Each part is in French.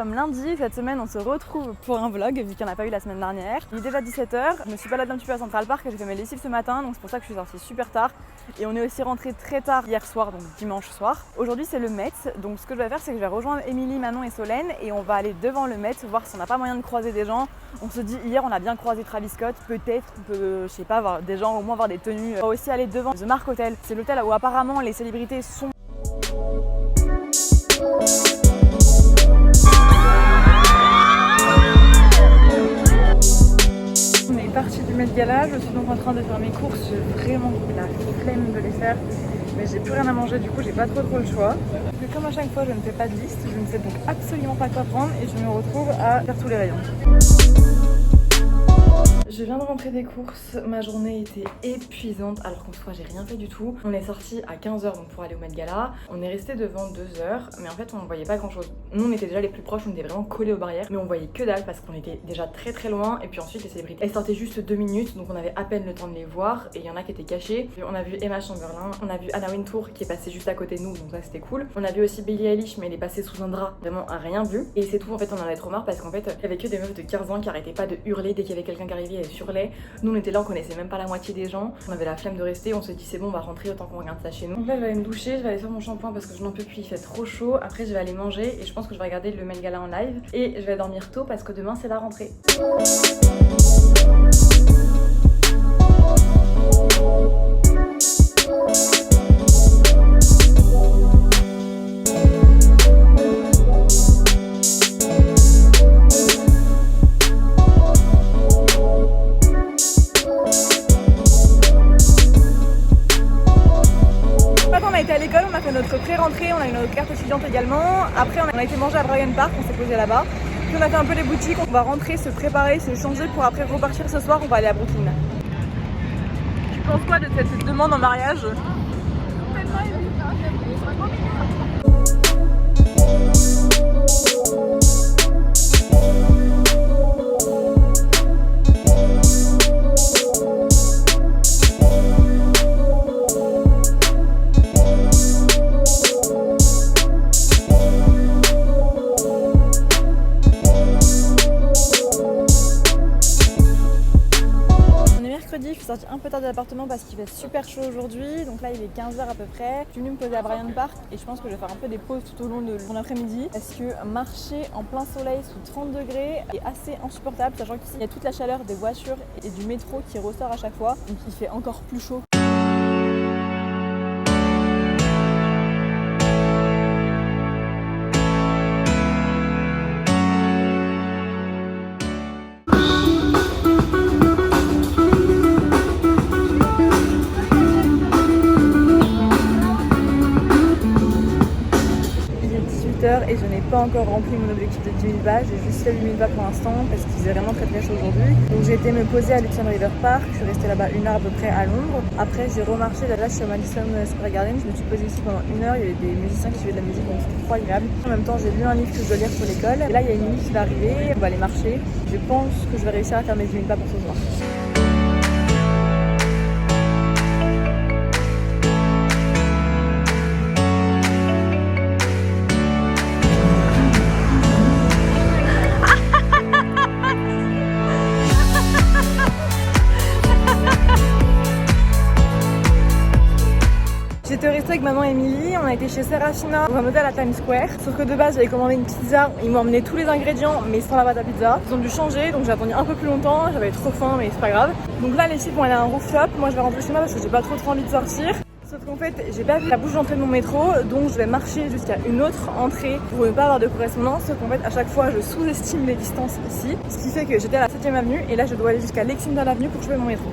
sommes lundi, cette semaine on se retrouve pour un vlog vu qu'il n'y en a pas eu la semaine dernière. Il est déjà 17h, je me suis baladée un petit peu à Central Park et j'ai fait mes lessives ce matin, donc c'est pour ça que je suis sortie super tard. Et on est aussi rentré très tard hier soir, donc dimanche soir. Aujourd'hui c'est le Met, donc ce que je vais faire c'est que je vais rejoindre Émilie, Manon et Solène et on va aller devant le Met voir si on n'a pas moyen de croiser des gens. On se dit hier on a bien croisé Travis Scott, peut-être on peut, je sais pas, voir des gens, au moins voir des tenues. On va aussi aller devant The Mark Hotel, c'est l'hôtel où apparemment les célébrités sont. Partie du Met Gala, je suis donc en train de faire mes courses, j'ai vraiment la flemme de les faire, mais j'ai plus rien à manger, du coup j'ai pas trop le choix. Donc, comme à chaque fois je ne fais pas de liste, je ne sais donc absolument pas quoi prendre et je me retrouve à faire tous les rayons. Je viens de rentrer des courses, ma journée était épuisante alors qu'en soi j'ai rien fait du tout. On est sorti à 15h donc pour aller au Met Gala, on est resté devant 2h mais en fait on voyait pas grand chose. Nous on était déjà les plus proches, on était vraiment collés aux barrières mais on voyait que dalle parce qu'on était déjà très loin et puis ensuite les célébrités elles sortaient juste 2 minutes donc on avait à peine le temps de les voir et il y en a qui étaient cachés. On a vu Emma Chamberlain, on a vu Anna Wintour qui est passée juste à côté de nous donc ça c'était cool. On a vu aussi Billie Eilish mais elle est passée sous un drap, vraiment à rien vu et c'est tout. En fait on en avait trop marre parce qu'en fait il y avait que des meufs de 15 ans qui arrêtaient pas de hurler dès qu'il y avait quelqu'un qui arrivait. Surlait. Nous on était là, on connaissait même pas la moitié des gens, on avait la flemme de rester, on s'est dit c'est bon on va rentrer autant qu'on regarde ça chez nous. Donc là je vais aller me doucher, je vais aller faire mon shampoing parce que je n'en peux plus, il fait trop chaud. Après je vais aller manger et je pense que je vais regarder le Met Gala en live et je vais dormir tôt parce que demain c'est la rentrée. À l'école, on a fait notre pré-rentrée, on a eu notre carte étudiante également. Après, on a été manger à Bryant Park, on s'est posé là-bas. Puis on a fait un peu les boutiques, on va rentrer, se préparer, se changer pour après repartir ce soir, on va aller à Brooklyn. Tu penses quoi de cette demande en mariage ? Je suis sortie un peu tard de l'appartement parce qu'il fait super chaud aujourd'hui, donc là il est 15h à peu près. Je suis venue me poser à Bryant Park et je pense que je vais faire un peu des pauses tout au long de mon après-midi parce que marcher en plein soleil sous 30 degrés est assez insupportable, sachant qu'ici il y a toute la chaleur des voitures et du métro qui ressort à chaque fois, donc il fait encore plus chaud. Et je n'ai pas encore rempli mon objectif de 10 000 pas, j'ai juste fait 8 000 pas pour l'instant parce qu'il faisait vraiment très chaud aujourd'hui. Donc j'ai été me poser à Luton River Park, je suis restée là-bas 1 heure à peu près à Londres. Après j'ai remarché, là je suis au Madison Square Garden, je me suis posée ici pendant 1 heure, il y avait des musiciens qui jouaient de la musique donc c'était trop agréable. En même temps j'ai lu un livre que je dois lire pour l'école et là il y a une nuit qui va arriver, on va aller marcher. Je pense que je vais réussir à faire mes 10 000 pas pour ce soir. J'étais au resto avec maman et Émilie, on a été chez Serafina dans un hôtel à Times Square. Sauf que de base j'avais commandé une pizza, ils m'ont emmené tous les ingrédients mais sans la pâte à pizza. Ils ont dû changer donc j'ai attendu un peu plus longtemps, j'avais trop faim mais c'est pas grave. Donc là les filles vont aller à un rooftop, moi je vais rentrer chez moi parce que j'ai pas trop envie de sortir. Sauf qu'en fait j'ai pas vu la bouche d'entrée de mon métro donc je vais marcher jusqu'à une autre entrée pour ne pas avoir de correspondance. Sauf qu'en fait à chaque fois je sous-estime les distances ici. Ce qui fait que j'étais à la 7ème avenue et là je dois aller jusqu'à Lexington Avenue pour trouver mon métro.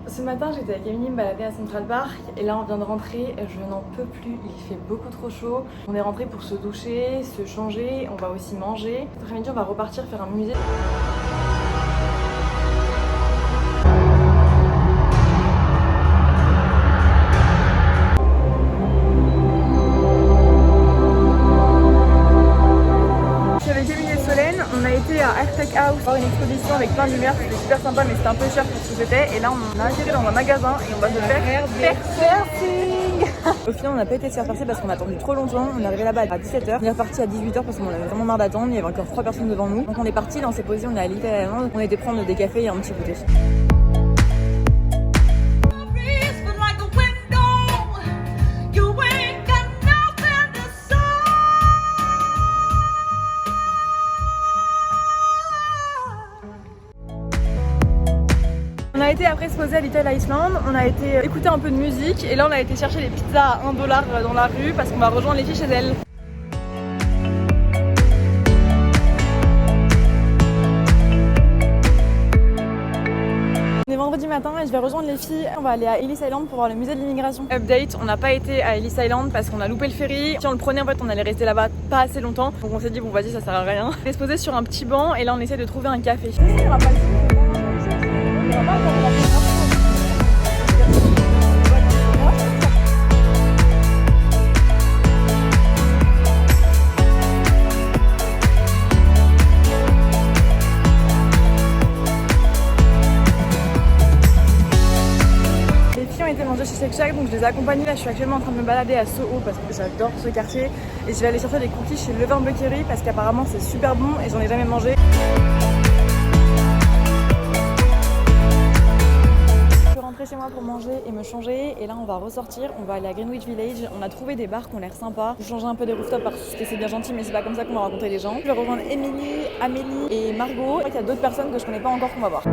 Ce matin j'étais avec Émilie me balader à Central Park et là on vient de rentrer, je n'en peux plus, il fait beaucoup trop chaud. On est rentré pour se doucher, se changer, on va aussi manger. Cet après-midi on va repartir faire un musée. été à Airtech House voir une exposition avec plein de lumière, c'était super sympa mais c'était un peu cher pour ce que c'était. Et là on a atterri dans un magasin et on va se faire piercing. Au final on n'a pas été se faire percer parce qu'on a attendu trop longtemps. On est arrivé là-bas à 17h, on est reparti à 18h parce qu'on avait vraiment marre d'attendre. Il y avait encore 3 personnes devant nous. Donc on est parti, là on s'est posé, on est à littéralement, on était prendre des cafés et un petit goûter. On a été après se poser à Little Iceland, on a été écouter un peu de musique et là on a été chercher les pizzas à 1$ dans la rue parce qu'on va rejoindre les filles chez elles. On est vendredi matin et je vais rejoindre les filles. On va aller à Ellis Island pour voir le musée de l'immigration. Update, on n'a pas été à Ellis Island parce qu'on a loupé le ferry. Si on le prenait en fait on allait rester là-bas pas assez longtemps. Donc on s'est dit bon vas-y ça sert à rien. On est se poser sur un petit banc et là on essaie de trouver un café. Manger chez Shake Shack, donc je les ai accompagnés. Là je suis actuellement en train de me balader à Soho parce que j'adore ce quartier et je vais aller chercher des cookies chez Levain Bakery parce qu'apparemment c'est super bon et j'en ai jamais mangé. Je suis rentrée chez moi pour manger et me changer et là on va ressortir, on va aller à Greenwich Village. On a trouvé des bars qui ont l'air sympas. Je changer un peu des rooftops parce que c'est bien gentil mais c'est pas comme ça qu'on va rencontrer les gens. Je vais rejoindre Émilie, Amélie et Margot. Je crois qu'il y a d'autres personnes que je connais pas encore qu'on va voir.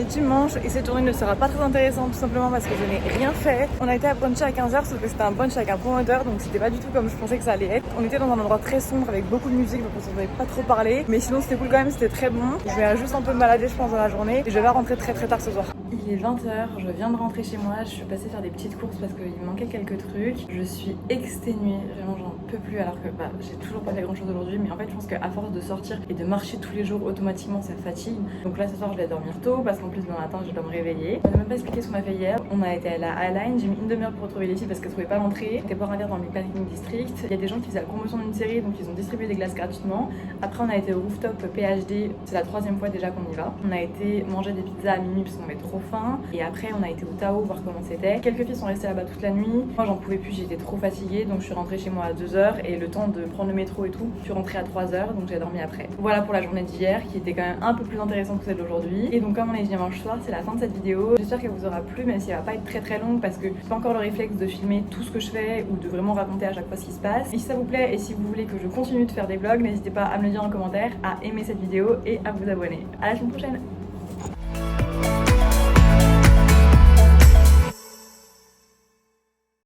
Dimanche et cette journée ne sera pas très intéressante tout simplement parce que je n'ai rien fait. On a été à bruncher à 15h sauf que c'était un brunch avec un promoteur donc c'était pas du tout comme je pensais que ça allait être. On était dans un endroit très sombre avec beaucoup de musique donc on s'en avait pas trop parlé mais sinon c'était cool quand même, c'était très bon. Je vais juste un peu me balader je pense dans la journée et je vais rentrer très tard ce soir. Il est 20h, je viens de rentrer chez moi, je suis passée faire des petites courses parce qu'il me manquait quelques trucs. Je suis exténuée, vraiment j'en peux plus alors que j'ai toujours pas fait grand chose aujourd'hui mais en fait je pense qu'à force de sortir et de marcher tous les jours automatiquement ça fatigue. Donc là ce soir je vais dormir tôt parce qu'en plus demain matin je dois me réveiller. On n'a même pas expliqué ce qu'on a fait hier. On a été à la Highline, j'ai mis une demi-heure pour retrouver les filles parce qu'elles trouvaient pas l'entrée. J'étais boire un verre dans le Planning District. Il y a des gens qui faisaient la promotion d'une série donc ils ont distribué des glaces gratuitement. Après on a été au rooftop PhD, c'est la 3e fois déjà qu'on y va. On a été manger des pizzas à minuit parce qu'on avait trop faim. Et après on a été au Tao voir comment c'était. Quelques filles sont restées là-bas toute la nuit. Moi j'en pouvais plus, j'étais trop fatiguée donc je suis rentrée chez moi à 2h et le temps de prendre le métro et tout, je suis rentrée à 3h donc j'ai dormi après. Voilà pour la journée d'hier qui était quand même un peu plus intéressante que celle d'aujourd'hui. Et donc comme on est dimanche soir, c'est la fin de cette vidéo. J'espère qu'elle vous aura plu même si elle va pas être très longue parce que j'ai pas encore le réflexe de filmer tout ce que je fais ou de vraiment raconter à chaque fois ce qui se passe. Et si ça vous plaît et si vous voulez que je continue de faire des vlogs, n'hésitez pas à me le dire en commentaire, à aimer cette vidéo et à vous abonner. À la semaine prochaine.